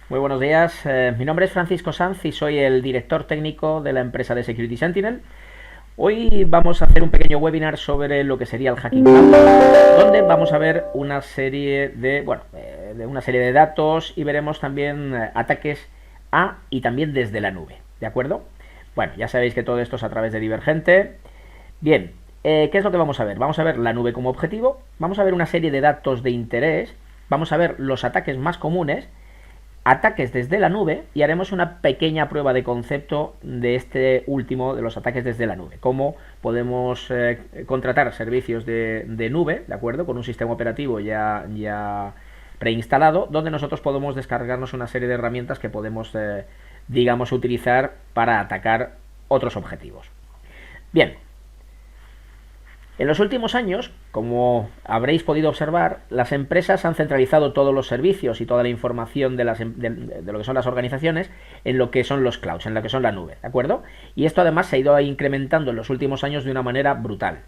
Muy buenos días, mi nombre es Francisco Sanz y soy el director técnico de la empresa de Security Sentinel. Hoy vamos a hacer un pequeño webinar sobre lo que sería el Hacking Cloud, donde vamos a ver una serie de datos y veremos también ataques a y también desde la nube, ¿de acuerdo? Bueno, ya sabéis que todo esto es a través de Divergente. Bien, ¿qué es lo que vamos a ver? Vamos a ver la nube como objetivo, vamos a ver una serie de datos de interés, vamos a ver los ataques más comunes, ataques desde la nube, y haremos una pequeña prueba de concepto de este último, de los ataques desde la nube. Cómo podemos contratar servicios de nube, ¿de acuerdo? Con un sistema operativo ya preinstalado, donde nosotros podemos descargarnos una serie de herramientas que podemos, digamos, utilizar para atacar otros objetivos. Bien, en los últimos años, como habréis podido observar, las empresas han centralizado todos los servicios y toda la información de lo que son las organizaciones en lo que son los clouds, en lo que son la nube, ¿de acuerdo? Y esto además se ha ido incrementando en los últimos años de una manera brutal.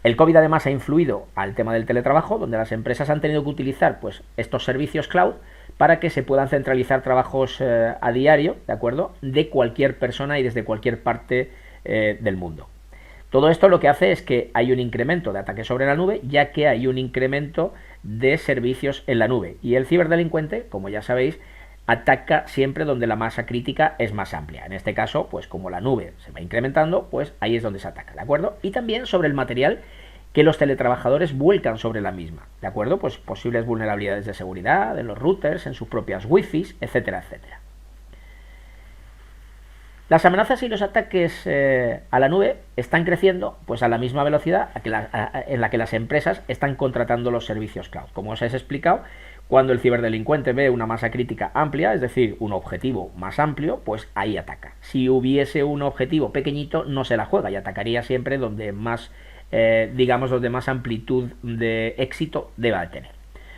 El COVID además ha influido al tema del teletrabajo, donde las empresas han tenido que utilizar pues estos servicios cloud para que se puedan centralizar trabajos a diario, ¿de acuerdo? De cualquier persona y desde cualquier parte del mundo. Todo esto lo que hace es que hay un incremento de ataques sobre la nube, ya que hay un incremento de servicios en la nube. Y el ciberdelincuente, como ya sabéis, ataca siempre donde la masa crítica es más amplia. En este caso, pues como la nube se va incrementando, pues ahí es donde se ataca, ¿de acuerdo? Y también sobre el material que los teletrabajadores vuelcan sobre la misma, ¿de acuerdo? Pues posibles vulnerabilidades de seguridad en los routers, en sus propias wifi, etcétera, etcétera. Las amenazas y los ataques a la nube están creciendo pues a la misma velocidad en la que las empresas están contratando los servicios cloud. Como os he explicado, cuando el ciberdelincuente ve una masa crítica amplia, es decir, un objetivo más amplio, pues ahí ataca. Si hubiese un objetivo pequeñito, no se la juega y atacaría siempre donde más, donde más amplitud de éxito deba tener.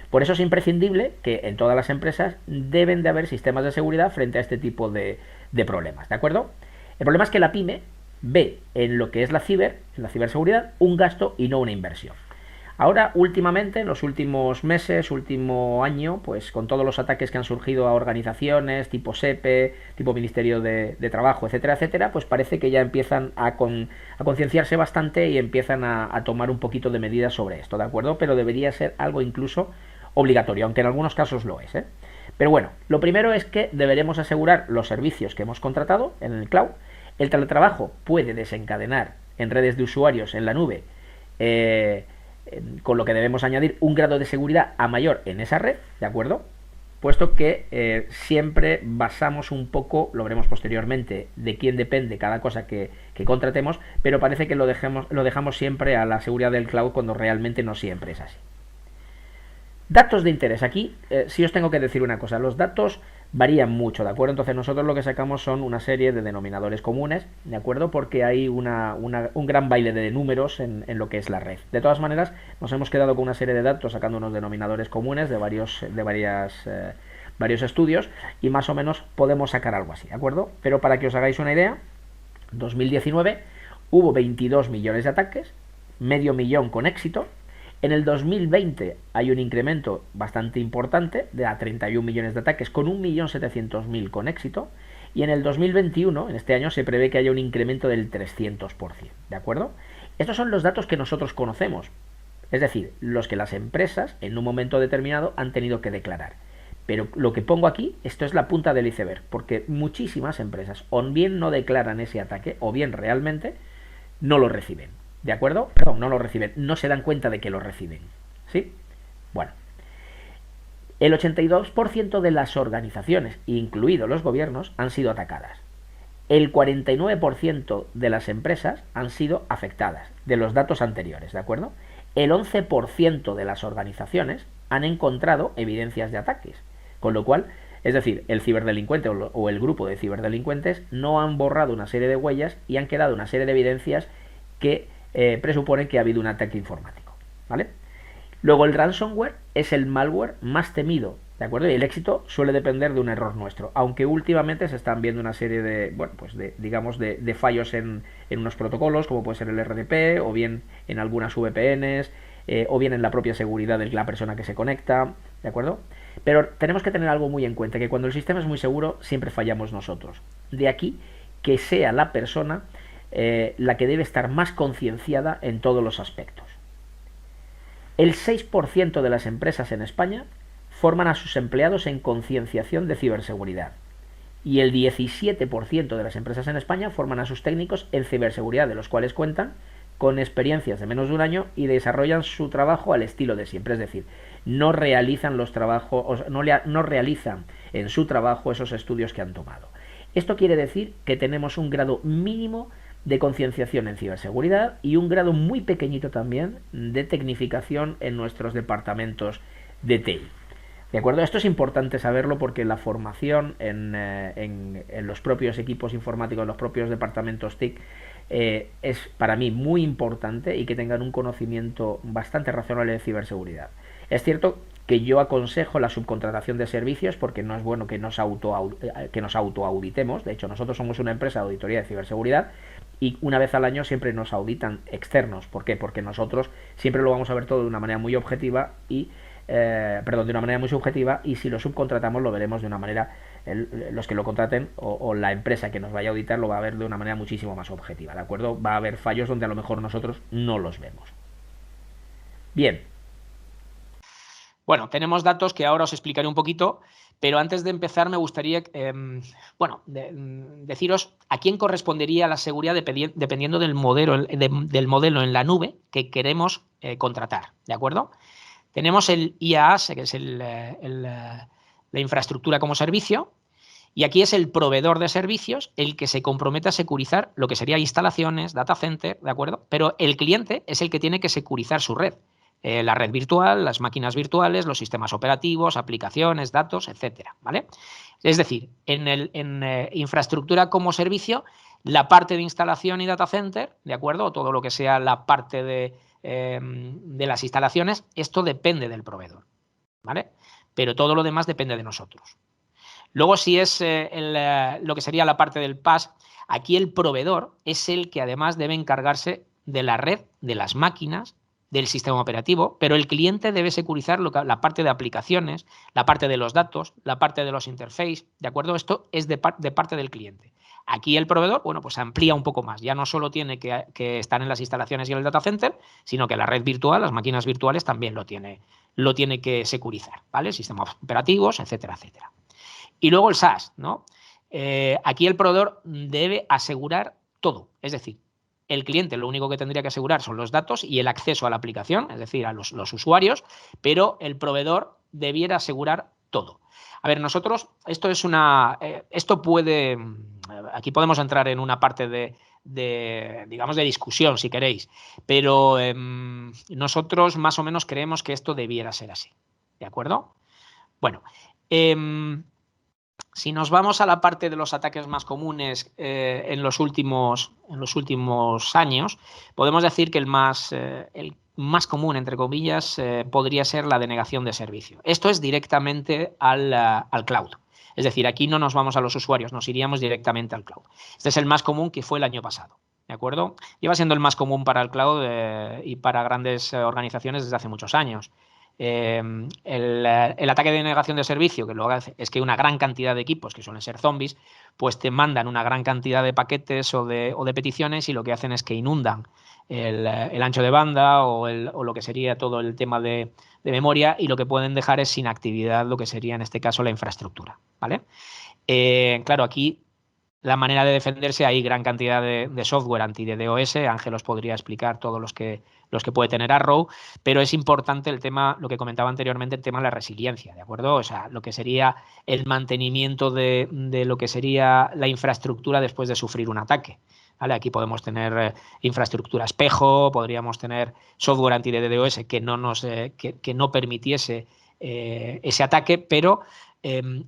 Por eso es imprescindible que en todas las empresas deben de haber sistemas de seguridad frente a este tipo de problemas, ¿de acuerdo? El problema es que la pyme ve en lo que es la ciberseguridad, un gasto y no una inversión. Ahora, últimamente, en los últimos meses, último año, pues con todos los ataques que han surgido a organizaciones tipo SEPE, tipo Ministerio de Trabajo, etcétera, etcétera, pues parece que ya empiezan a concienciarse bastante y empiezan a tomar un poquito de medidas sobre esto, ¿de acuerdo? Pero debería ser algo incluso obligatorio, aunque en algunos casos lo es, ¿eh? Pero bueno, lo primero es que deberemos asegurar los servicios que hemos contratado en el cloud. El teletrabajo puede desencadenar en redes de usuarios en la nube, con lo que debemos añadir un grado de seguridad a mayor en esa red, ¿de acuerdo? Puesto que siempre basamos un poco, lo veremos posteriormente, de quién depende cada cosa que contratemos, pero parece que lo dejamos siempre a la seguridad del cloud cuando realmente no siempre es así. Datos de interés. Aquí sí os tengo que decir una cosa, los datos varían mucho, ¿de acuerdo? Entonces nosotros lo que sacamos son una serie de denominadores comunes, ¿de acuerdo? Porque hay un gran baile de números en lo que es la red. De todas maneras, nos hemos quedado con una serie de datos sacando unos denominadores comunes de varios estudios y más o menos podemos sacar algo así, ¿de acuerdo? Pero para que os hagáis una idea, 2019 hubo 22 millones de ataques, medio millón con éxito. En el 2020 hay un incremento bastante importante de a 31 millones de ataques con 1.700.000 con éxito. Y en el 2021, en este año, se prevé que haya un incremento del 300%. ¿De acuerdo? Estos son los datos que nosotros conocemos. Es decir, los que las empresas en un momento determinado han tenido que declarar. Pero lo que pongo aquí, esto es la punta del iceberg. Porque muchísimas empresas o bien no declaran ese ataque o bien realmente no lo reciben. ¿De acuerdo? Perdón, no lo reciben, no se dan cuenta de que lo reciben. ¿Sí? Bueno, el 82% de las organizaciones, incluidos los gobiernos, han sido atacadas. El 49% de las empresas han sido afectadas, de los datos anteriores, ¿de acuerdo? El 11% de las organizaciones han encontrado evidencias de ataques, con lo cual, es decir, el ciberdelincuente o el grupo de ciberdelincuentes no han borrado una serie de huellas y han quedado una serie de evidencias que presuponen que ha habido un ataque informático, ¿vale? Luego el ransomware es el malware más temido, ¿de acuerdo? Y el éxito suele depender de un error nuestro, aunque últimamente se están viendo una serie de fallos en unos protocolos, como puede ser el RDP, o bien en algunas VPNs, o bien en la propia seguridad de la persona que se conecta, ¿de acuerdo? Pero tenemos que tener algo muy en cuenta, que cuando el sistema es muy seguro, siempre fallamos nosotros. De aquí que sea la persona la que debe estar más concienciada en todos los aspectos. El 6% de las empresas en España forman a sus empleados en concienciación de ciberseguridad. Y el 17% de las empresas en España forman a sus técnicos en ciberseguridad, de los cuales cuentan con experiencias de menos de un año y desarrollan su trabajo al estilo de siempre. Es decir, no realizan los trabajos, no realizan en su trabajo esos estudios que han tomado. Esto quiere decir que tenemos un grado mínimo de concienciación en ciberseguridad y un grado muy pequeñito también de tecnificación en nuestros departamentos de TI. ¿De acuerdo? Esto es importante saberlo porque la formación en los propios equipos informáticos, en los propios departamentos TIC, es para mí muy importante y que tengan un conocimiento bastante razonable de ciberseguridad. Es cierto que yo aconsejo la subcontratación de servicios porque no es bueno que nos autoauditemos. De hecho, nosotros somos una empresa de auditoría de ciberseguridad y una vez al año siempre nos auditan externos. ¿Por qué? Porque nosotros siempre lo vamos a ver todo de una manera muy objetiva y de una manera muy subjetiva, y si lo subcontratamos lo veremos de una manera, los que lo contraten o la empresa que nos vaya a auditar lo va a ver de una manera muchísimo más objetiva, ¿de acuerdo? Va a haber fallos donde a lo mejor nosotros no los vemos. Bien. Bueno, tenemos datos que ahora os explicaré un poquito, pero antes de empezar me gustaría deciros a quién correspondería la seguridad dependiendo del modelo en la nube que queremos contratar, ¿de acuerdo? Tenemos el IaaS, que es la infraestructura como servicio, y aquí es el proveedor de servicios el que se compromete a securizar lo que sería instalaciones, data center, ¿de acuerdo? Pero el cliente es el que tiene que securizar su red. La red virtual, las máquinas virtuales, los sistemas operativos, aplicaciones, datos, etcétera, ¿vale? Es decir, en infraestructura como servicio, la parte de instalación y data center, ¿de acuerdo? O todo lo que sea la parte de las instalaciones, esto depende del proveedor, ¿vale? Pero todo lo demás depende de nosotros. Luego, si es lo que sería la parte del PaaS, aquí el proveedor es el que además debe encargarse de la red, de las máquinas, del sistema operativo, pero el cliente debe securizar la parte de aplicaciones, la parte de los datos, la parte de los interfaces, ¿de acuerdo? Esto es de parte del cliente. Aquí el proveedor, bueno, pues amplía un poco más. Ya no solo tiene que estar en las instalaciones y en el data center, sino que la red virtual, las máquinas virtuales también lo tiene que securizar, ¿vale? Sistemas operativos, etcétera, etcétera. Y luego el SaaS, ¿no? Aquí el proveedor debe asegurar todo, es decir, el cliente lo único que tendría que asegurar son los datos y el acceso a la aplicación, es decir, a los usuarios, pero el proveedor debiera asegurar todo. A ver, nosotros, esto puede, aquí podemos entrar en una parte digamos, de discusión, si queréis, pero nosotros más o menos creemos que esto debiera ser así, ¿de acuerdo? Bueno, si nos vamos a la parte de los ataques más comunes en los últimos años, podemos decir que el más común, entre comillas, podría ser la denegación de servicio. Esto es directamente al cloud. Es decir, aquí no nos vamos a los usuarios, nos iríamos directamente al cloud. Este es el más común, que fue el año pasado, ¿de acuerdo? Lleva siendo el más común para el cloud y para grandes organizaciones desde hace muchos años. El ataque de denegación de servicio, que lo que hace es que una gran cantidad de equipos, que suelen ser zombies, pues te mandan una gran cantidad de paquetes o de peticiones, y lo que hacen es que inundan el ancho de banda o lo que sería todo el tema de memoria, y lo que pueden dejar es sin actividad lo que sería en este caso la infraestructura, ¿vale? Claro, aquí la manera de defenderse, hay gran cantidad de software anti-DDoS. Ángel os podría explicar todos los que puede tener Arrow, pero es importante el tema, lo que comentaba anteriormente, el tema de la resiliencia, ¿de acuerdo? O sea, lo que sería el mantenimiento de lo que sería la infraestructura después de sufrir un ataque, ¿vale? Aquí podemos tener infraestructura espejo, podríamos tener software anti-DDoS que no permitiese ese ataque, pero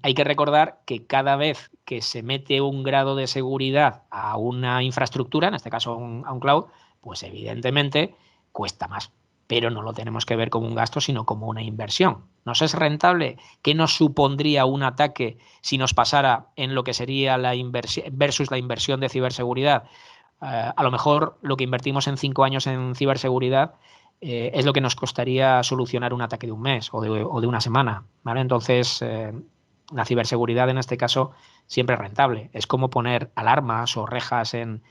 hay que recordar que cada vez que se mete un grado de seguridad a una infraestructura, en este caso a un cloud, pues evidentemente cuesta más, pero no lo tenemos que ver como un gasto, sino como una inversión. ¿Nos es rentable? ¿Qué nos supondría un ataque si nos pasara en lo que sería la inversión versus la inversión de ciberseguridad? A lo mejor lo que invertimos en 5 años en ciberseguridad es lo que nos costaría solucionar un ataque de un mes o de una semana, ¿vale? Entonces, la ciberseguridad en este caso siempre es rentable. Es como poner alarmas o rejas en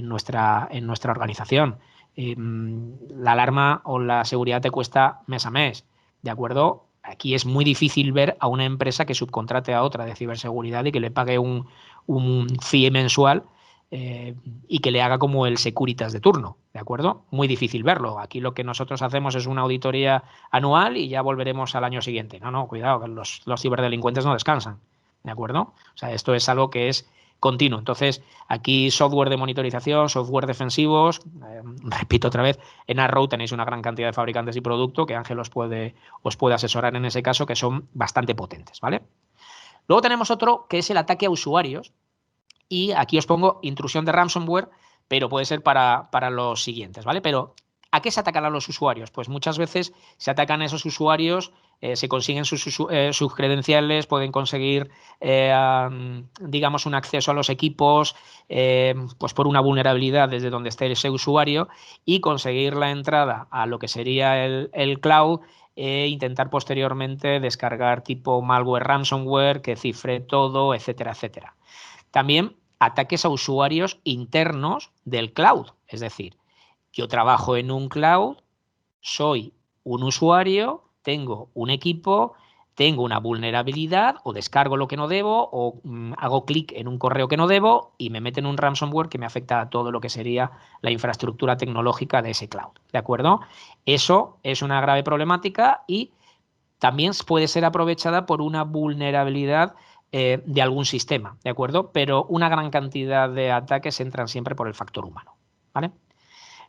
nuestra organización. La alarma o la seguridad te cuesta mes a mes, ¿de acuerdo? Aquí es muy difícil ver a una empresa que subcontrate a otra de ciberseguridad y que le pague un fee mensual y que le haga como el Securitas de turno, ¿de acuerdo? Muy difícil verlo. Aquí lo que nosotros hacemos es una auditoría anual y ya volveremos al año siguiente. No, cuidado, que los ciberdelincuentes no descansan, ¿de acuerdo? O sea, esto es algo que es continuo. Entonces, aquí software de monitorización, software defensivos, repito otra vez, en Arrow tenéis una gran cantidad de fabricantes y producto que Ángel os puede asesorar en ese caso, que son bastante potentes, ¿vale? Luego tenemos otro que es el ataque a usuarios, y aquí os pongo intrusión de ransomware, pero puede ser para los siguientes, ¿vale? Pero ¿a qué se atacan a los usuarios? Pues muchas veces se atacan a esos usuarios, se consiguen sus credenciales, pueden conseguir, digamos, un acceso a los equipos, pues por una vulnerabilidad desde donde esté ese usuario, y conseguir la entrada a lo que sería el cloud e intentar posteriormente descargar tipo malware, ransomware, que cifre todo, etcétera, etcétera. También ataques a usuarios internos del cloud. Es decir, yo trabajo en un cloud, soy un usuario, tengo un equipo, tengo una vulnerabilidad, o descargo lo que no debo, o hago clic en un correo que no debo y me meten un ransomware que me afecta a todo lo que sería la infraestructura tecnológica de ese cloud. ¿De acuerdo? Eso es una grave problemática y también puede ser aprovechada por una vulnerabilidad de algún sistema, ¿de acuerdo? Pero una gran cantidad de ataques entran siempre por el factor humano, ¿vale?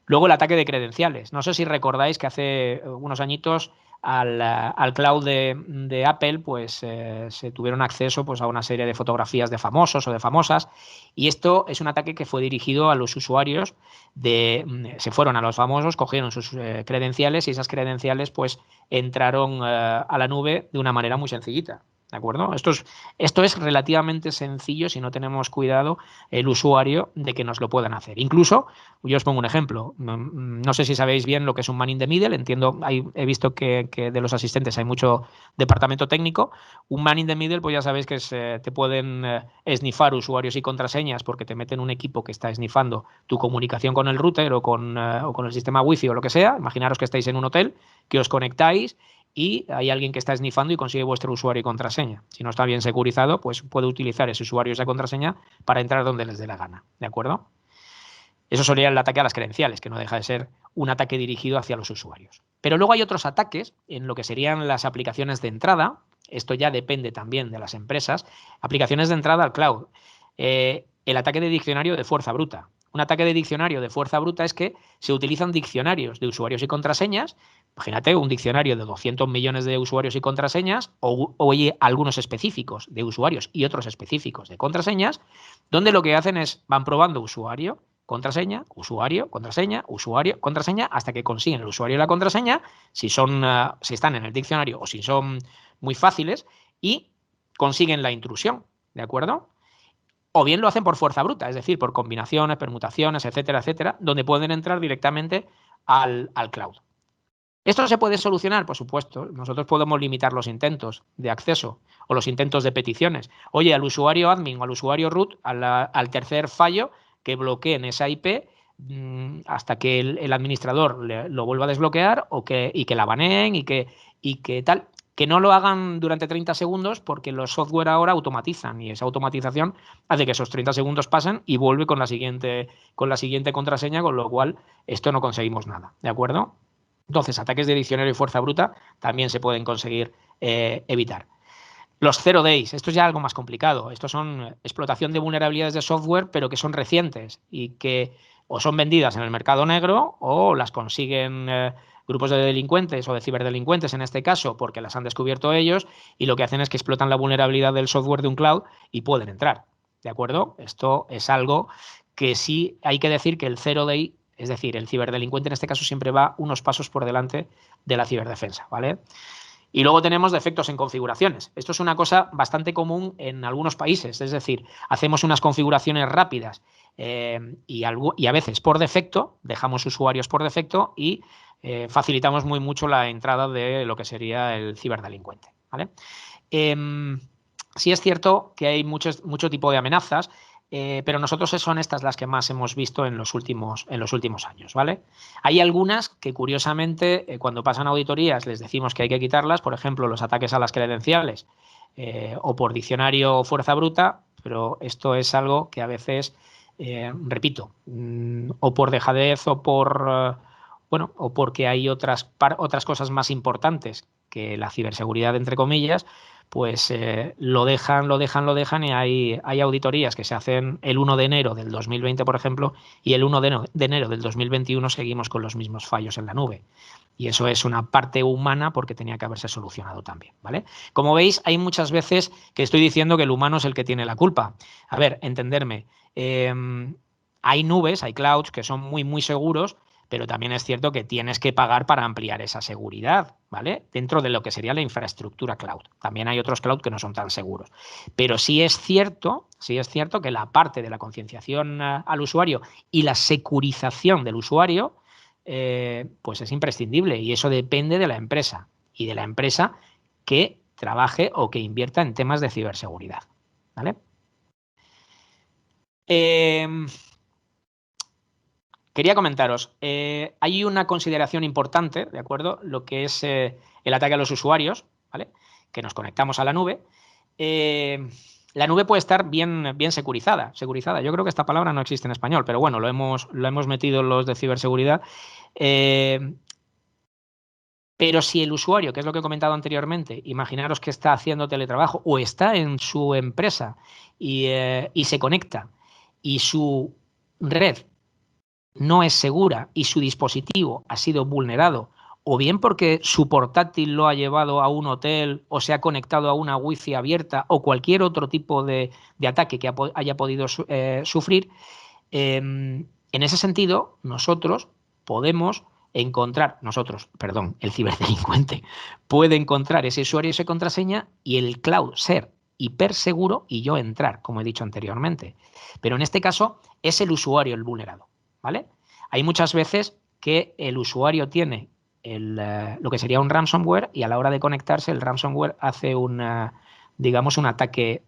Luego el ataque de credenciales. No sé si recordáis que hace unos añitos al cloud de Apple pues se tuvieron acceso pues a una serie de fotografías de famosos o de famosas, y esto es un ataque que fue dirigido a los usuarios se fueron a los famosos, cogieron sus credenciales, y esas credenciales pues entraron a la nube de una manera muy sencillita. ¿De acuerdo? Esto es relativamente sencillo si no tenemos cuidado el usuario de que nos lo puedan hacer. Incluso, yo os pongo un ejemplo. No sé si sabéis bien lo que es un man in the middle. Entiendo, he visto que de los asistentes hay mucho departamento técnico. Un man in the middle, pues ya sabéis que te pueden snifar usuarios y contraseñas porque te meten un equipo que está snifando tu comunicación con el router o con el sistema wifi o lo que sea. Imaginaros que estáis en un hotel, que os conectáis y hay alguien que está snifando y consigue vuestro usuario y contraseña. Si no está bien securizado, pues puede utilizar ese usuario y esa contraseña para entrar donde les dé la gana. ¿De acuerdo? Eso sería el ataque a las credenciales, que no deja de ser un ataque dirigido hacia los usuarios. Pero luego hay otros ataques en lo que serían las aplicaciones de entrada. Esto ya depende también de las empresas. Aplicaciones de entrada al cloud. El ataque de diccionario de fuerza bruta. Un ataque de diccionario de fuerza bruta es que se utilizan diccionarios de usuarios y contraseñas. Imagínate un diccionario de 200 millones de usuarios y contraseñas, o algunos específicos de usuarios y otros específicos de contraseñas, donde lo que hacen es van probando usuario, contraseña, usuario, contraseña, hasta que consiguen el usuario y la contraseña, si están en el diccionario o si son muy fáciles, y consiguen la intrusión, ¿de acuerdo? O bien lo hacen por fuerza bruta, es decir, por combinaciones, permutaciones, etcétera, etcétera, donde pueden entrar directamente al cloud. ¿Esto se puede solucionar? Por supuesto. Nosotros podemos limitar los intentos de acceso o los intentos de peticiones. Oye, al usuario admin o al usuario root, al tercer fallo, que bloqueen esa IP hasta que el administrador lo vuelva a desbloquear y que la baneen y que tal. Que no lo hagan durante 30 segundos, porque los software ahora automatizan, y esa automatización hace que esos 30 segundos pasen y vuelve con la siguiente contraseña, con lo cual esto no conseguimos nada. ¿De acuerdo? Entonces, ataques de diccionario y fuerza bruta también se pueden conseguir evitar. Los 0 days, esto es ya algo más complicado. Estos son explotación de vulnerabilidades de software, pero que son recientes y que o son vendidas en el mercado negro o las consiguen grupos de delincuentes o de ciberdelincuentes en este caso, porque las han descubierto ellos, y lo que hacen es que explotan la vulnerabilidad del software de un cloud y pueden entrar. ¿De acuerdo? Esto es algo que sí hay que decir que el 0 day, es decir, el ciberdelincuente en este caso siempre va unos pasos por delante de la ciberdefensa, ¿vale? Y luego tenemos defectos en configuraciones. Esto es una cosa bastante común en algunos países, es decir, hacemos unas configuraciones rápidas y a veces por defecto, dejamos usuarios por defecto y facilitamos muy mucho la entrada de lo que sería el ciberdelincuente, ¿vale? Sí es cierto que hay mucho tipo de amenazas, pero nosotros son estas las que más hemos visto en los últimos años, ¿vale? Hay algunas que, curiosamente, cuando pasan auditorías les decimos que hay que quitarlas, por ejemplo, los ataques a las credenciales o por diccionario o fuerza bruta, pero esto es algo que a veces, repito, o por dejadez o por... bueno, o porque hay otras cosas más importantes que la ciberseguridad, entre comillas, pues lo dejan y hay auditorías que se hacen el 1 de enero del 2020, por ejemplo, y el 1 de enero del 2021 seguimos con los mismos fallos en la nube. Y eso es una parte humana porque tenía que haberse solucionado también, ¿vale? Como veis, hay muchas veces que estoy diciendo que el humano es el que tiene la culpa. A ver, entenderme. Hay nubes, hay clouds que son muy, muy seguros, pero también es cierto que tienes que pagar para ampliar esa seguridad, ¿vale? Dentro de lo que sería la infraestructura cloud. También hay otros cloud que no son tan seguros. Pero sí es cierto que la parte de la concienciación al usuario y la securización del usuario, pues es imprescindible y eso depende de la empresa y de la empresa que trabaje o que invierta en temas de ciberseguridad, ¿vale? Quería comentaros, hay una consideración importante, ¿de acuerdo? Lo que es el ataque a los usuarios, ¿vale? Que nos conectamos a la nube. La nube puede estar bien securizada. Yo creo que esta palabra no existe en español, pero bueno, lo hemos metido los de ciberseguridad. Pero si el usuario, que es lo que he comentado anteriormente, imaginaros que está haciendo teletrabajo o está en su empresa y se conecta y su red no es segura y su dispositivo ha sido vulnerado, o bien porque su portátil lo ha llevado a un hotel o se ha conectado a una wifi abierta o cualquier otro tipo de ataque que haya podido sufrir, en ese sentido, el ciberdelincuente puede encontrar ese usuario y esa contraseña y el cloud ser hiper seguro y yo entrar, como he dicho anteriormente. Pero en este caso es el usuario el vulnerado, ¿vale? Hay muchas veces que el usuario tiene lo que sería un ransomware y a la hora de conectarse el ransomware hace un ataque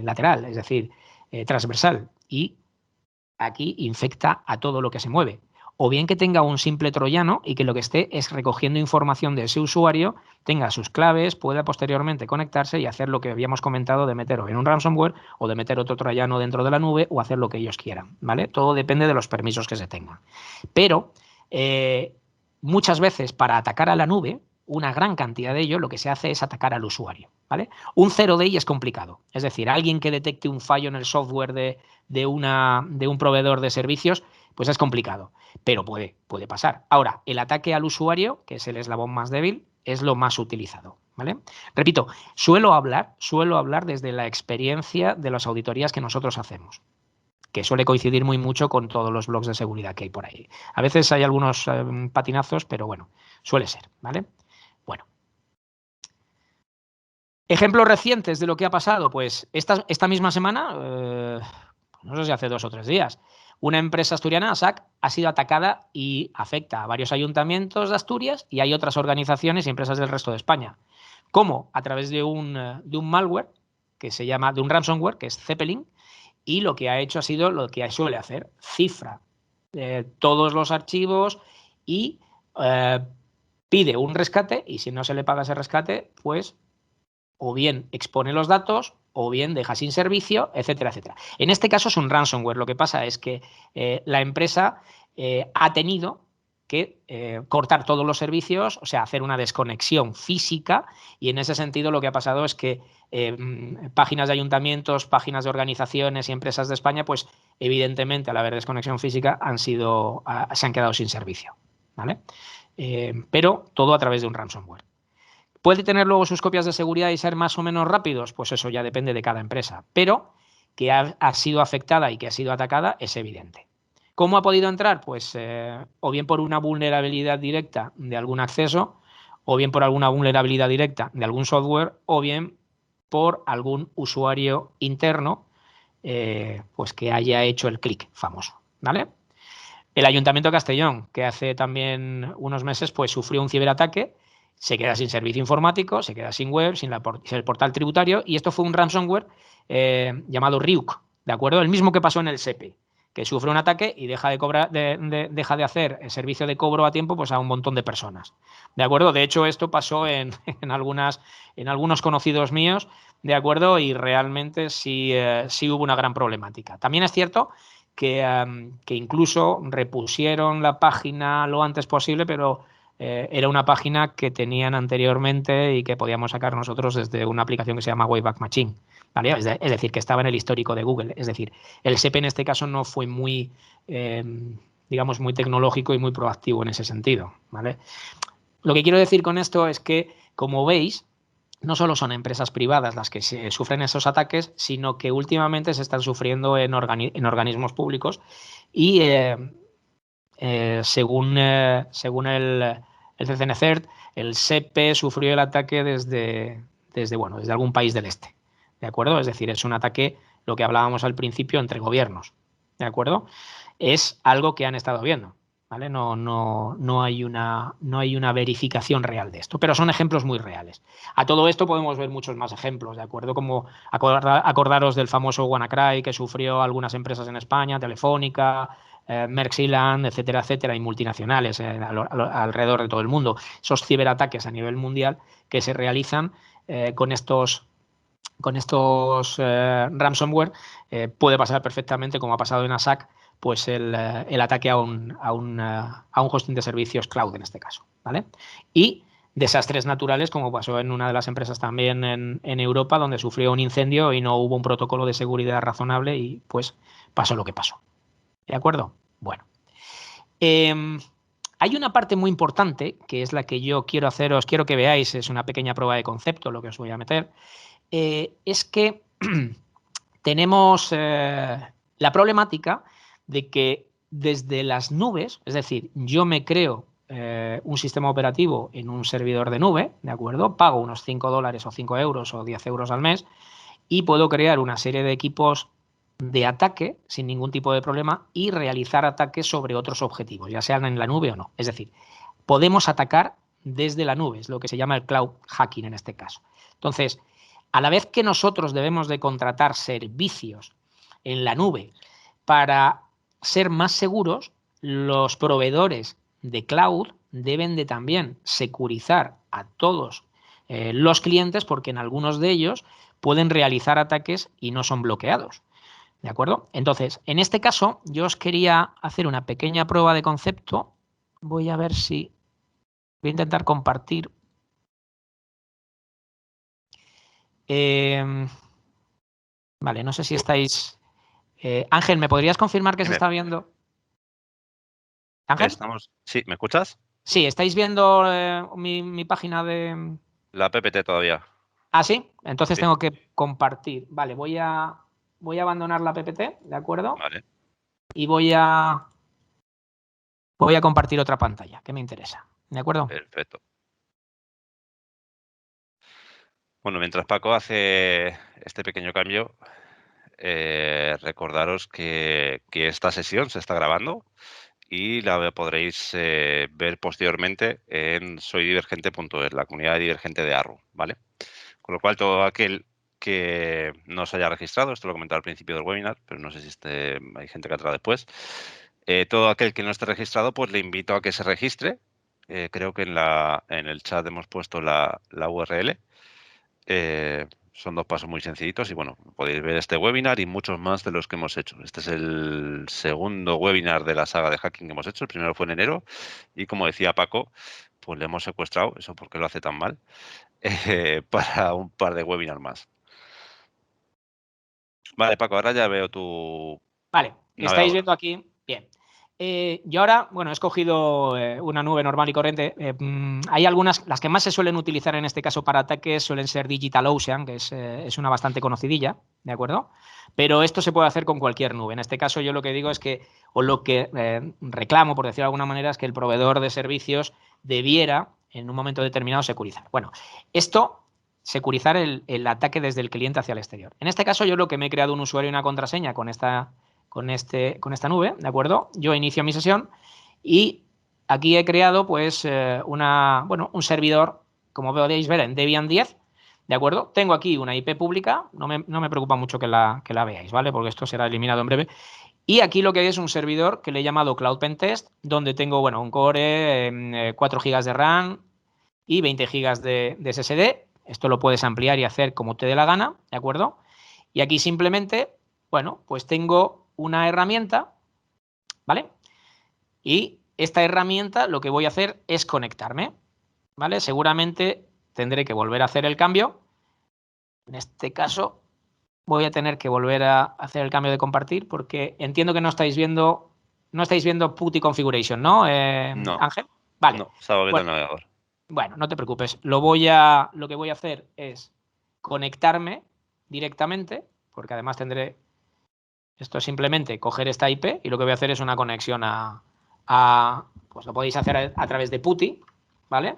lateral, es decir, transversal, y aquí infecta a todo lo que se mueve. O bien que tenga un simple troyano y que lo que esté es recogiendo información de ese usuario, tenga sus claves, pueda posteriormente conectarse y hacer lo que habíamos comentado de meter o en un ransomware o de meter otro troyano dentro de la nube o hacer lo que ellos quieran, ¿vale? Todo depende de los permisos que se tengan. Pero muchas veces para atacar a la nube, una gran cantidad de ello, lo que se hace es atacar al usuario, ¿vale? Un 0-day es complicado. Es decir, alguien que detecte un fallo en el software de un proveedor de servicios, pues es complicado, pero puede pasar. Ahora, el ataque al usuario, que es el eslabón más débil, es lo más utilizado, ¿vale? Repito, suelo hablar desde la experiencia de las auditorías que nosotros hacemos, que suele coincidir muy mucho con todos los blogs de seguridad que hay por ahí. A veces hay algunos patinazos, pero bueno, suele ser, ¿vale? Bueno. Ejemplos recientes de lo que ha pasado, pues esta misma semana, no sé si hace 2 o 3 días, una empresa asturiana, ASAC, ha sido atacada y afecta a varios ayuntamientos de Asturias y hay otras organizaciones y empresas del resto de España. ¿Cómo? A través de un malware que se llama, de un ransomware, que es Zeppelin, y lo que ha hecho ha sido lo que suele hacer, cifra todos los archivos y pide un rescate y si no se le paga ese rescate, pues o bien expone los datos o bien deja sin servicio, etcétera, etcétera. En este caso es un ransomware. Lo que pasa es que la empresa ha tenido que cortar todos los servicios, o sea, hacer una desconexión física y en ese sentido lo que ha pasado es que páginas de ayuntamientos, páginas de organizaciones y empresas de España, pues evidentemente al haber desconexión física se han quedado sin servicio, ¿vale? Pero todo a través de un ransomware. ¿Puede tener luego sus copias de seguridad y ser más o menos rápidos? Pues eso ya depende de cada empresa. Pero que ha sido afectada y que ha sido atacada es evidente. ¿Cómo ha podido entrar? Pues o bien por una vulnerabilidad directa de algún acceso o bien por alguna vulnerabilidad directa de algún software, o bien por algún usuario interno pues que haya hecho el clic famoso, ¿vale? El Ayuntamiento de Castellón, que hace también unos meses pues sufrió un ciberataque, se queda sin servicio informático, se queda sin web, sin el portal tributario, y esto fue un ransomware llamado Ryuk, ¿de acuerdo? El mismo que pasó en el SEPE, que sufre un ataque y deja de cobrar, deja de hacer el servicio de cobro a tiempo pues a un montón de personas, ¿de acuerdo? De hecho, esto pasó en algunos conocidos míos, ¿de acuerdo? Y realmente sí hubo una gran problemática. También es cierto que incluso repusieron la página lo antes posible, pero era una página que tenían anteriormente y que podíamos sacar nosotros desde una aplicación que se llama Wayback Machine, ¿vale? Es decir, que estaba en el histórico de Google. Es decir, el SEPE en este caso no fue muy, digamos, muy tecnológico y muy proactivo en ese sentido, ¿vale? Lo que quiero decir con esto es que, como veis, no solo son empresas privadas las que sufren esos ataques, sino que últimamente se están sufriendo en organismos públicos y según el CCNCERT, el SEPE sufrió el ataque desde algún país del este, ¿de acuerdo? Es decir, es un ataque, lo que hablábamos al principio, entre gobiernos, ¿de acuerdo? Es algo que han estado viendo, ¿vale? No hay una verificación real de esto, pero son ejemplos muy reales. A todo esto podemos ver muchos más ejemplos, ¿de acuerdo? Como acordaros del famoso WannaCry que sufrió algunas empresas en España, Telefónica, Merck Sealand, etcétera, etcétera, y multinacionales alrededor de todo el mundo. Esos ciberataques a nivel mundial que se realizan con estos ransomware, puede pasar perfectamente, como ha pasado en ASAC, pues el ataque a un hosting de servicios cloud en este caso, ¿vale? Y desastres naturales, como pasó en una de las empresas también en Europa, donde sufrió un incendio y no hubo un protocolo de seguridad razonable y pues pasó lo que pasó. ¿De acuerdo? Bueno. Hay una parte muy importante, que es la que yo quiero que veáis, es una pequeña prueba de concepto lo que os voy a meter, es que tenemos la problemática de que desde las nubes, es decir, yo me creo un sistema operativo en un servidor de nube, ¿de acuerdo? Pago unos $5 o 5 euros o 10 euros al mes y puedo crear una serie de equipos de ataque sin ningún tipo de problema y realizar ataques sobre otros objetivos, ya sean en la nube o no. Es decir, podemos atacar desde la nube, es lo que se llama el cloud hacking en este caso. Entonces, a la vez que nosotros debemos de contratar servicios en la nube para ser más seguros, los proveedores de cloud deben de también securizar a todos los clientes, porque en algunos de ellos pueden realizar ataques y no son bloqueados. ¿De acuerdo? Entonces, en este caso, yo os quería hacer una pequeña prueba de concepto. Voy a ver si... Voy a intentar compartir. Vale, no sé si estáis... Ángel, ¿me podrías confirmar que se está viendo? ¿Ángel? Sí, ¿me escuchas? Sí, ¿estáis viendo mi página de...? La PPT todavía. ¿Ah, sí? Entonces Sí. tengo que compartir. Vale, voy a abandonar la PPT, ¿de acuerdo? Vale. Y voy a compartir otra pantalla, que me interesa. ¿De acuerdo? Perfecto. Bueno, mientras Paco hace este pequeño cambio, recordaros que esta sesión se está grabando y la podréis ver posteriormente en soydivergente.es, la comunidad de Divergente de Arru, ¿vale? Con lo cual, todo aquel que no se haya registrado, esto lo he comentado al principio del webinar, pero no sé si hay gente que entra después, todo aquel que no esté registrado, pues le invito a que se registre. Creo que en el chat hemos puesto la URL. Son 2 pasos muy sencillitos y bueno, podéis ver este webinar y muchos más de los que hemos hecho. Este es el segundo webinar de la saga de hacking que hemos hecho. El primero fue en enero y como decía Paco, pues le hemos secuestrado, eso porque lo hace tan mal, para un par de webinars más. Vale, Paco, ahora ya veo tu... Vale, estáis navegador. viendo aquí. Bien. Yo ahora, bueno, he escogido una nube normal y corriente. Hay algunas, las que más se suelen utilizar en este caso para ataques suelen ser DigitalOcean, que es una bastante conocidilla, ¿de acuerdo? Pero esto se puede hacer con cualquier nube. En este caso yo lo que digo es que, o lo que reclamo, por decirlo de alguna manera, es que el proveedor de servicios debiera en un momento determinado securizar. Bueno, esto, securizar el ataque desde el cliente hacia el exterior. En este caso yo lo que me he creado un usuario y una contraseña con esta nube, ¿de acuerdo? Yo inicio mi sesión y aquí he creado pues un servidor, como podéis ver, en Debian 10, ¿de acuerdo? Tengo aquí una IP pública, no me preocupa mucho que la veáis, ¿vale? Porque esto será eliminado en breve. Y aquí lo que hay es un servidor que le he llamado Cloud Pentest, donde tengo, bueno, un core, 4 GB de RAM y 20 GB de SSD. Esto lo puedes ampliar y hacer como te dé la gana, ¿de acuerdo? Y aquí simplemente, bueno, pues tengo una herramienta, ¿vale? Y esta herramienta lo que voy a hacer es conectarme, ¿vale? Seguramente tendré que volver a hacer el cambio. En este caso voy a tener que volver a hacer el cambio de compartir porque entiendo que no estáis viendo PuTTY Configuration, ¿no, No, Ángel? Vale. no, estaba abriendo el Bueno, navegador. bueno, no te preocupes. Lo que voy a hacer es conectarme directamente, porque además tendré esto es simplemente coger esta IP y lo que voy a hacer es una conexión pues lo podéis hacer a través de PuTTY, ¿vale?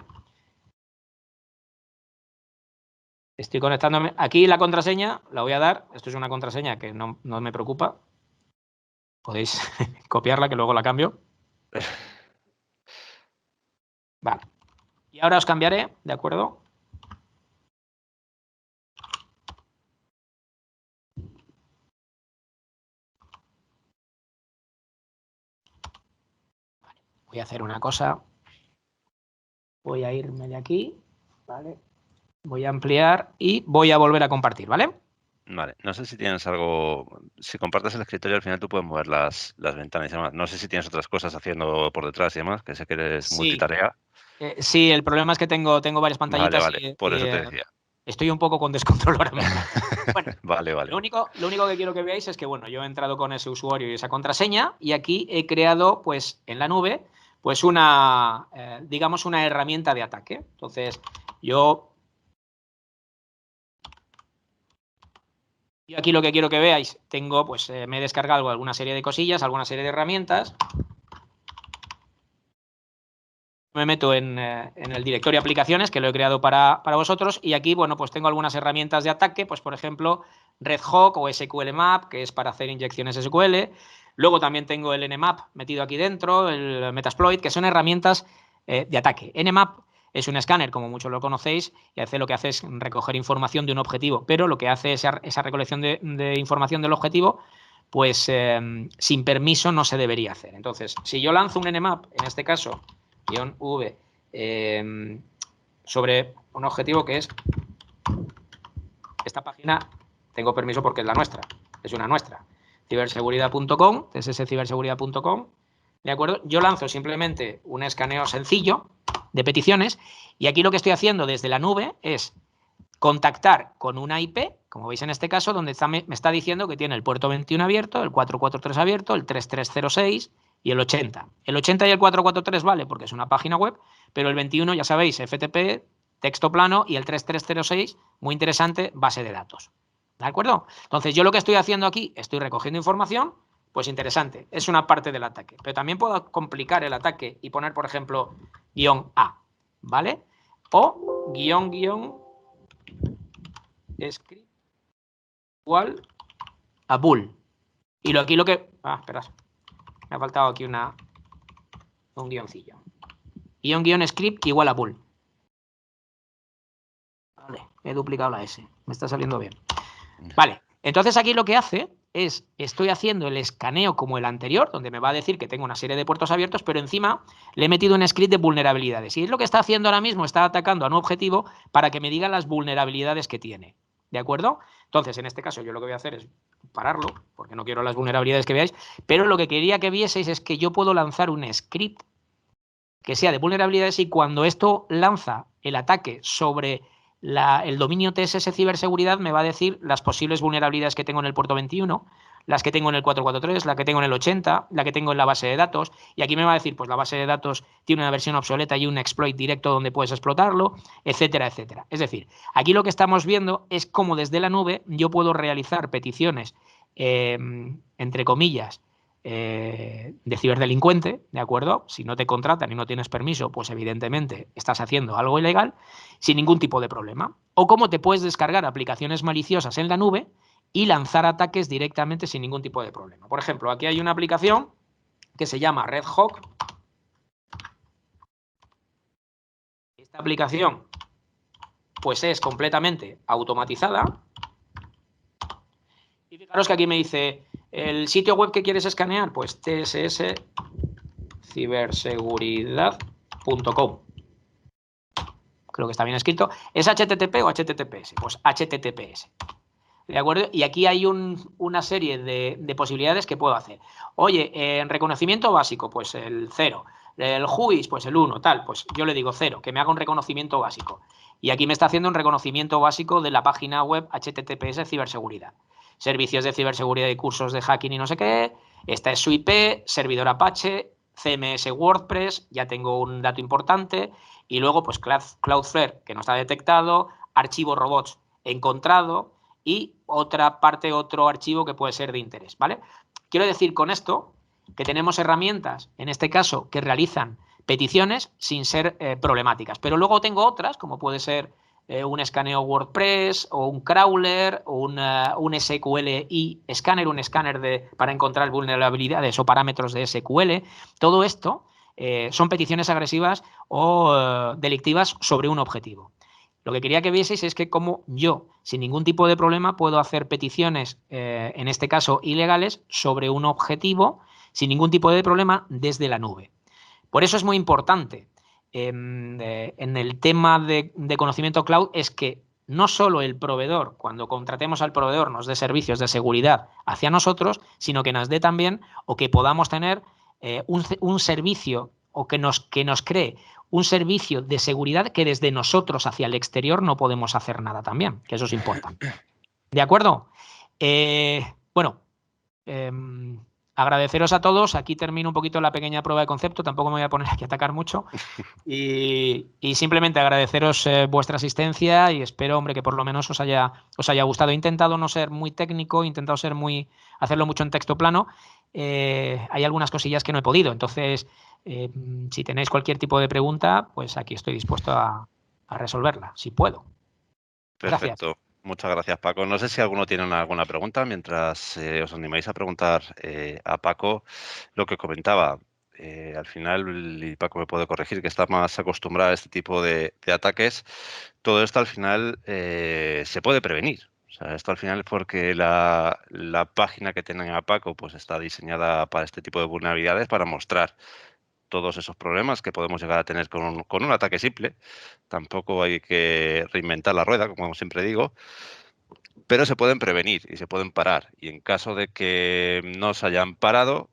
Estoy conectándome. Aquí la contraseña la voy a dar. Esto es una contraseña que no me preocupa. Podéis copiarla que luego la cambio. Vale. Y ahora os cambiaré, ¿de acuerdo? Vale. Voy a hacer una cosa. Voy a irme de aquí, ¿vale? Voy a ampliar y voy a volver a compartir, ¿vale? Vale, no sé si tienes algo, si compartes el escritorio al final tú puedes mover las ventanas y demás. No sé si tienes otras cosas haciendo por detrás y demás, que sé que eres Sí. multitarea. Sí, el problema es que tengo varias pantallitas Vale, por eso te decía. Estoy un poco con descontrol ahora mismo. Bueno, Vale. Lo único que quiero que veáis es que, bueno, yo he entrado con ese usuario y esa contraseña y aquí he creado, pues, en la nube, pues digamos, una herramienta de ataque. Entonces, yo aquí lo que quiero que veáis, pues, me he descargado alguna serie de cosillas, alguna serie de herramientas. Me meto en el directorio aplicaciones que lo he creado para vosotros y aquí, bueno, pues tengo algunas herramientas de ataque, pues por ejemplo RedHawk o SQL Map, que es para hacer inyecciones SQL. Luego también tengo el Nmap metido aquí dentro, el Metasploit, que son herramientas de ataque. Nmap es un escáner, como muchos lo conocéis, y lo que hace es recoger información de un objetivo, pero lo que hace esa recolección de información del objetivo, pues sin permiso no se debería hacer. Entonces, si yo lanzo un Nmap, en este caso -v sobre un objetivo que es esta página, tengo permiso porque es la nuestra, es una nuestra, ciberseguridad.com, csciberseguridad.com, ¿de acuerdo? Yo lanzo simplemente un escaneo sencillo de peticiones y aquí lo que estoy haciendo desde la nube es contactar con una IP, como veis en este caso, donde me está diciendo que tiene el puerto 21 abierto, el 443 abierto, el 3306 y el 80. El 80 y el 443 vale porque es una página web, pero el 21, ya sabéis, FTP, texto plano, y el 3306, muy interesante, base de datos. ¿De acuerdo? Entonces, yo lo que estoy haciendo aquí, estoy recogiendo información, pues interesante, es una parte del ataque. Pero también puedo complicar el ataque y poner, por ejemplo, -A, ¿vale? O script igual a bool. Y aquí lo que... espera. Me ha faltado aquí un guioncillo. Script igual a bool. Vale, he duplicado la S. Me está saliendo bien. Vale, entonces aquí lo que hace es, estoy haciendo el escaneo como el anterior, donde me va a decir que tengo una serie de puertos abiertos, pero encima le he metido un script de vulnerabilidades. Y es lo que está haciendo ahora mismo, está atacando a un objetivo para que me diga las vulnerabilidades que tiene. ¿De acuerdo? Entonces, en este caso, yo lo que voy a hacer es pararlo, porque no quiero las vulnerabilidades que veáis, pero lo que quería que vieseis es que yo puedo lanzar un script que sea de vulnerabilidades y cuando esto lanza el ataque sobre el dominio TSS ciberseguridad me va a decir las posibles vulnerabilidades que tengo en el puerto 21, las que tengo en el 443, la que tengo en el 80, la que tengo en la base de datos, y aquí me va a decir, pues la base de datos tiene una versión obsoleta y un exploit directo donde puedes explotarlo, etcétera, etcétera. Es decir, aquí lo que estamos viendo es cómo desde la nube yo puedo realizar peticiones, entre comillas, de ciberdelincuente, ¿de acuerdo? Si no te contratan y no tienes permiso, pues evidentemente estás haciendo algo ilegal sin ningún tipo de problema. O cómo te puedes descargar aplicaciones maliciosas en la nube y lanzar ataques directamente sin ningún tipo de problema. Por ejemplo, aquí hay una aplicación que se llama Red Hawk. Esta aplicación pues es completamente automatizada. Y fijaros que aquí me dice, ¿el sitio web que quieres escanear? Pues tssciberseguridad.com. Creo que está bien escrito. ¿Es HTTP o HTTPS? Pues HTTPS. ¿De acuerdo? Y aquí hay una serie de posibilidades que puedo hacer. Oye, en reconocimiento básico, pues el 0. El JUIS, pues el 1, tal. Pues yo le digo 0, que me haga un reconocimiento básico. Y aquí me está haciendo un reconocimiento básico de la página web HTTPS ciberseguridad. Servicios de ciberseguridad y cursos de hacking y no sé qué. Esta es su IP, servidor Apache, CMS WordPress, ya tengo un dato importante. Y luego, pues Cloudflare, que no está detectado, archivo robots encontrado y otra parte, otro archivo que puede ser de interés, ¿vale? Quiero decir con esto que tenemos herramientas, en este caso, que realizan peticiones sin ser problemáticas. Pero luego tengo otras, como puede ser un escaneo WordPress o un crawler o un SQLi escáner, un escáner para encontrar vulnerabilidades o parámetros de SQL. Todo esto son peticiones agresivas o delictivas sobre un objetivo. Lo que quería que vieseis es que como yo, sin ningún tipo de problema, puedo hacer peticiones, en este caso ilegales, sobre un objetivo, sin ningún tipo de problema, desde la nube. Por eso es muy importante en el tema de conocimiento cloud, es que no solo el proveedor, cuando contratemos al proveedor, nos dé servicios de seguridad hacia nosotros, sino que nos dé también, o que podamos tener un servicio, o que nos cree un servicio de seguridad que desde nosotros hacia el exterior no podemos hacer nada también, que eso es importante. ¿De acuerdo? Bueno, agradeceros a todos. Aquí termino un poquito la pequeña prueba de concepto, tampoco me voy a poner aquí a atacar mucho. Y simplemente agradeceros vuestra asistencia y espero, hombre, que por lo menos os haya gustado. He intentado no ser muy técnico, he intentado hacerlo mucho en texto plano. Hay algunas cosillas que no he podido, entonces si tenéis cualquier tipo de pregunta, pues aquí estoy dispuesto a resolverla, si puedo. Gracias. Perfecto. Muchas gracias, Paco. No sé si alguno tiene alguna pregunta. Mientras os animáis a preguntar a Paco lo que comentaba. Al final, y Paco me puede corregir, que está más acostumbrado a este tipo de ataques. Todo esto al final se puede prevenir. O sea, esto al final es porque la página que tienen a Paco pues está diseñada para este tipo de vulnerabilidades, para mostrar todos esos problemas que podemos llegar a tener con un ataque simple. Tampoco hay que reinventar la rueda, como siempre digo, pero se pueden prevenir y se pueden parar. Y en caso de que no se hayan parado,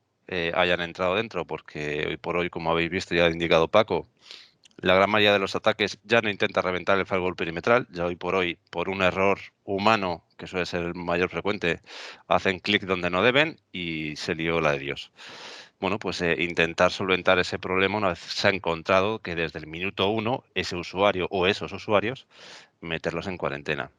hayan entrado dentro, porque hoy por hoy, como habéis visto, ya ha indicado Paco, la gran mayoría de los ataques ya no intenta reventar el firewall perimetral. Ya hoy, por un error humano, que suele ser el mayor frecuente, hacen clic donde no deben y se lió la de Dios. Bueno, pues intentar solventar ese problema una vez se ha encontrado que desde el minuto 1 ese usuario o esos usuarios meterlos en cuarentena.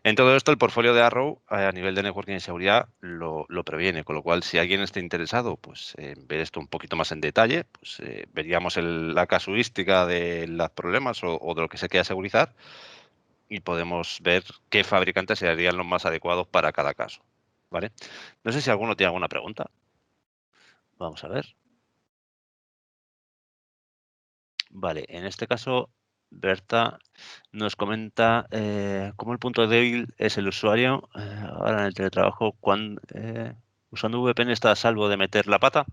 En todo esto, el portfolio de Arrow a nivel de networking y seguridad lo previene, con lo cual, si alguien está interesado, pues en ver esto un poquito más en detalle, pues veríamos la casuística de los problemas o de lo que se quiera segurizar y podemos ver qué fabricantes serían los más adecuados para cada caso, ¿vale? No sé si alguno tiene alguna pregunta. Vamos a ver. Vale, en este caso, Berta nos comenta cómo el punto débil es el usuario. Ahora en el teletrabajo, usando VPN está a salvo de meter la pata.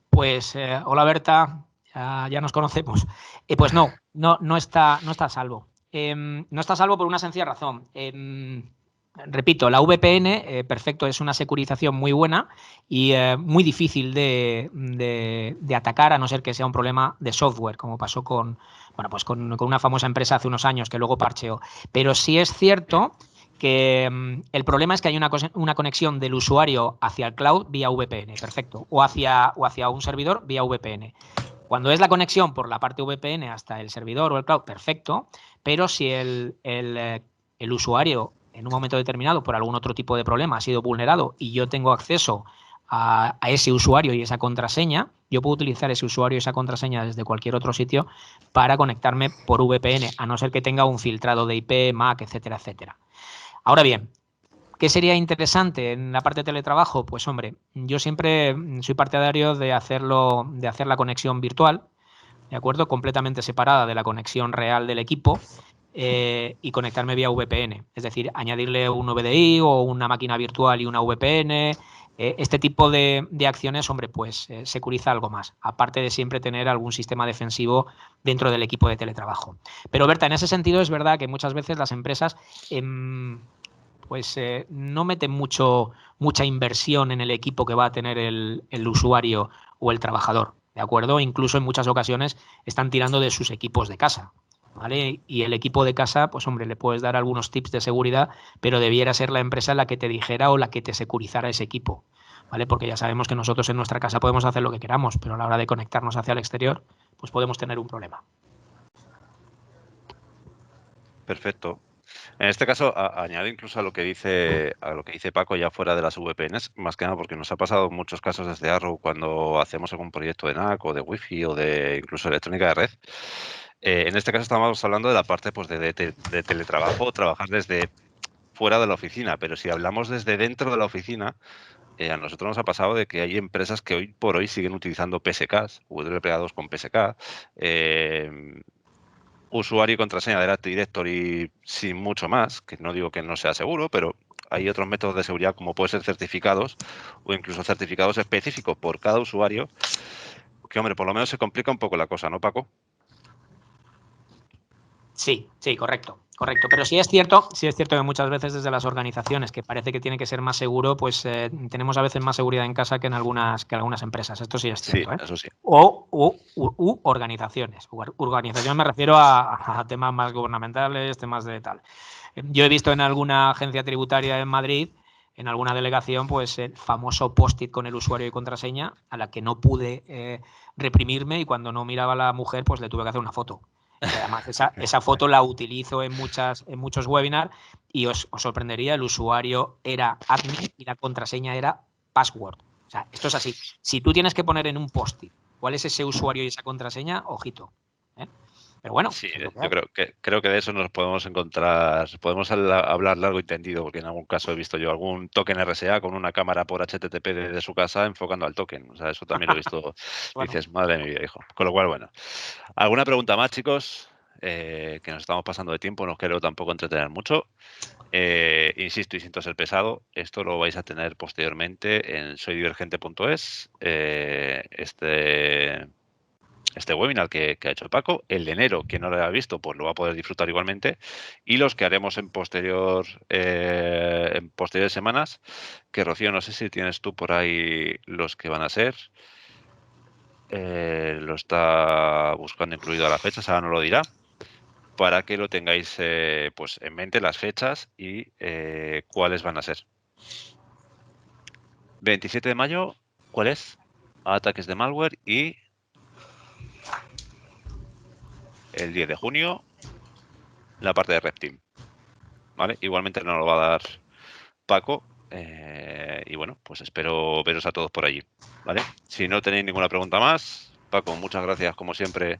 Pues hola Berta, ya nos conocemos. Pues no está a salvo. No está a salvo por una sencilla razón. Repito, la VPN, perfecto, es una securización muy buena y muy difícil de atacar, a no ser que sea un problema de software, como pasó con una famosa empresa hace unos años que luego parcheó. Pero sí es cierto que el problema es que hay una conexión del usuario hacia el cloud vía VPN, perfecto, o hacia un servidor vía VPN. Cuando es la conexión por la parte VPN hasta el servidor o el cloud, perfecto, pero si el usuario en un momento determinado por algún otro tipo de problema ha sido vulnerado y yo tengo acceso a ese usuario y esa contraseña, yo puedo utilizar ese usuario y esa contraseña desde cualquier otro sitio para conectarme por VPN, a no ser que tenga un filtrado de IP, MAC, etcétera, etcétera. Ahora bien, ¿qué sería interesante en la parte de teletrabajo? Pues hombre, yo siempre soy partidario de hacer la conexión virtual, ¿de acuerdo? Completamente separada de la conexión real del equipo y conectarme vía VPN. Es decir, añadirle un VDI o una máquina virtual y una VPN. Este tipo de acciones, hombre, pues securiza algo más, aparte de siempre tener algún sistema defensivo dentro del equipo de teletrabajo. Pero Berta, en ese sentido es verdad que muchas veces las empresas no meten mucha inversión en el equipo que va a tener el usuario o el trabajador, ¿de acuerdo? Incluso en muchas ocasiones están tirando de sus equipos de casa, ¿vale? Y el equipo de casa, pues hombre, le puedes dar algunos tips de seguridad, pero debiera ser la empresa la que te dijera o la que te securizara ese equipo, ¿vale? Porque ya sabemos que nosotros en nuestra casa podemos hacer lo que queramos, pero a la hora de conectarnos hacia el exterior, pues podemos tener un problema. Perfecto. En este caso, añado incluso a lo que dice Paco ya fuera de las VPNs, más que nada porque nos ha pasado en muchos casos desde Arrow cuando hacemos algún proyecto de NAC o de Wi-Fi o de incluso electrónica de red. En este caso estamos hablando de la parte pues, de teletrabajo, trabajar desde fuera de la oficina, pero si hablamos desde dentro de la oficina, a nosotros nos ha pasado de que hay empresas que hoy por hoy siguen utilizando PSKs, WPA2 con PSK, usuario y contraseña de Active Directory sin mucho más, que no digo que no sea seguro, pero hay otros métodos de seguridad como pueden ser certificados o incluso certificados específicos por cada usuario, que hombre, por lo menos se complica un poco la cosa, ¿no, Paco? Sí, correcto. Pero sí es cierto que muchas veces desde las organizaciones, que parece que tiene que ser más seguro, pues tenemos a veces más seguridad en casa que en algunas empresas. Esto sí es cierto. Sí, eso sí. O organizaciones. Organización me refiero a temas más gubernamentales, temas de tal. Yo he visto en alguna agencia tributaria en Madrid, en alguna delegación, pues el famoso post-it con el usuario y contraseña, a la que no pude reprimirme, y cuando no miraba a la mujer, pues le tuve que hacer una foto. Y además esa foto la utilizo en muchos webinars y os sorprendería, el usuario era admin y la contraseña era password. O sea, esto es así. Si tú tienes que poner en un post-it cuál es ese usuario y esa contraseña, ojito. Pero bueno, sí, es lo que yo hay. creo que de eso nos podemos encontrar, podemos hablar largo y tendido, porque en algún caso he visto yo algún token RSA con una cámara por HTTP desde su casa enfocando al token. O sea, eso también lo he visto. Bueno. Dices, madre mía, hijo. Con lo cual, bueno. ¿Alguna pregunta más, chicos? Que nos estamos pasando de tiempo, no quiero tampoco entretener mucho. Insisto y siento ser pesado, esto lo vais a tener posteriormente en soydivergente.es. Este webinar que ha hecho Paco, el de enero, quien no lo haya visto, pues lo va a poder disfrutar igualmente, y los que haremos en posteriores semanas, que Rocío, no sé si tienes tú por ahí los que van a ser. Lo está buscando incluido a las fechas, ahora no lo dirá, para que lo tengáis pues en mente las fechas y cuáles van a ser. 27 de mayo, ¿cuál es? Ataques de malware, y el 10 de junio, la parte de Red Team. ¿Vale? Igualmente nos lo va a dar Paco. Y bueno, pues espero veros a todos por allí. ¿Vale? Si no tenéis ninguna pregunta más, Paco, muchas gracias como siempre